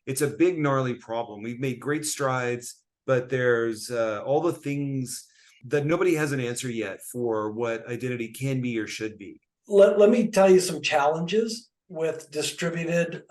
it's a big, gnarly problem. We've made great strides, but there's all the things that nobody has an answer yet for what identity can be or should be. Let me tell you some challenges with distributed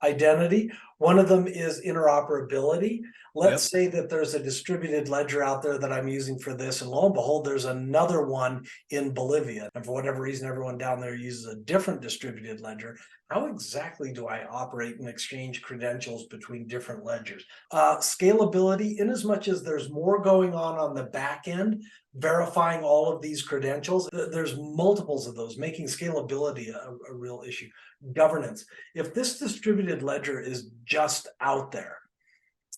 identity. One of them is interoperability. Let's say that there's a distributed ledger out there that I'm using for this, and lo and behold, there's another one in Bolivia. And for whatever reason, everyone down there uses a different distributed ledger. How exactly do I operate and exchange credentials between different ledgers? Scalability, in as much as there's more going on the back end, verifying all of these credentials, there's multiples of those, making scalability a real issue. Governance. If this distributed ledger is just out there,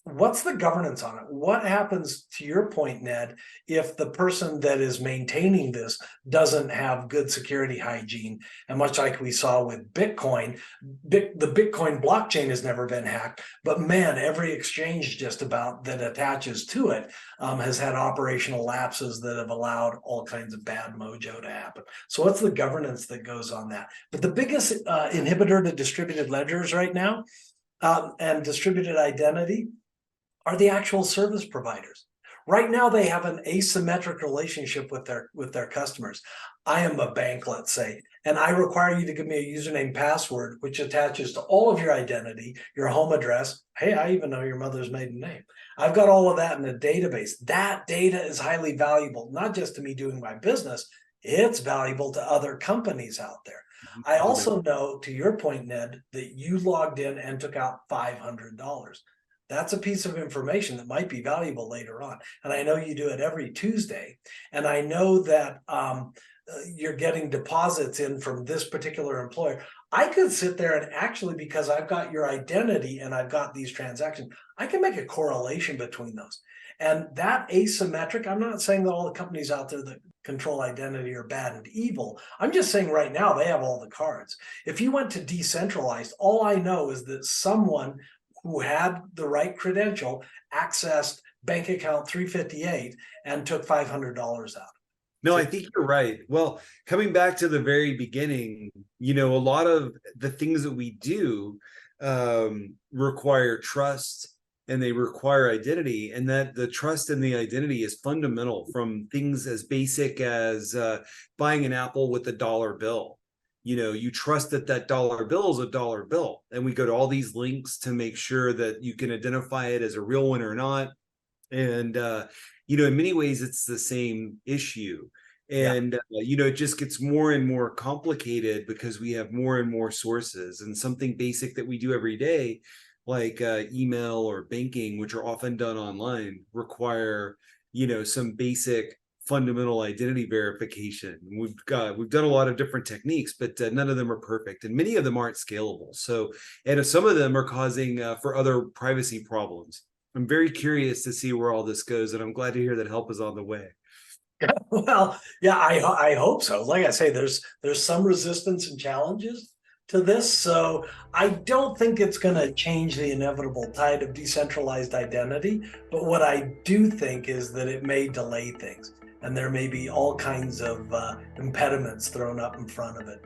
what's the governance on it? What happens, to your point, Ned, if the person that is maintaining this doesn't have good security hygiene? And much like we saw with Bitcoin, the Bitcoin blockchain has never been hacked, but man, every exchange just about that attaches to it has had operational lapses that have allowed all kinds of bad mojo to happen. So what's the governance that goes on that? But the biggest inhibitor to distributed ledgers right now and distributed identity are the actual service providers. Right now, they have an asymmetric relationship with their customers. I am a bank, let's say, and I require you to give me a username password, which attaches to all of your identity, your home address. Hey, I even know your mother's maiden name. I've got all of that in a database. That data is highly valuable, not just to me doing my business, it's valuable to other companies out there. I also know, to your point, Ned, that you logged in and took out $500. That's a piece of information that might be valuable later on. And I know you do it every Tuesday. And I know that you're getting deposits in from this particular employer. I could sit there and actually, because I've got your identity and I've got these transactions, I can make a correlation between those. And that asymmetric, I'm not saying that all the companies out there that control identity are bad and evil. I'm just saying right now they have all the cards. If you went to decentralized, all I know is that someone who had the right credential accessed bank account 358 and took $500 out. No, I think you're right. Well, coming back to the very beginning, a lot of the things that we do require trust and they require identity, and that the trust and the identity is fundamental, from things as basic as buying an apple with a dollar bill. You trust that dollar bill is a dollar bill, and we go to all these links to make sure that you can identify it as a real one or not. And in many ways it's the same issue, and it just gets more and more complicated because we have more and more sources, and something basic that we do every day, like email or banking, which are often done online, require some basic fundamental identity verification. We've done a lot of different techniques, but none of them are perfect, and many of them aren't scalable. So, and some of them are causing for other privacy problems. I'm very curious to see where all this goes, and I'm glad to hear that help is on the way. Well, yeah, I hope so. Like I say, there's some resistance and challenges to this, so I don't think it's going to change the inevitable tide of decentralized identity. But what I do think is that it may delay things, and there may be all kinds of impediments thrown up in front of it.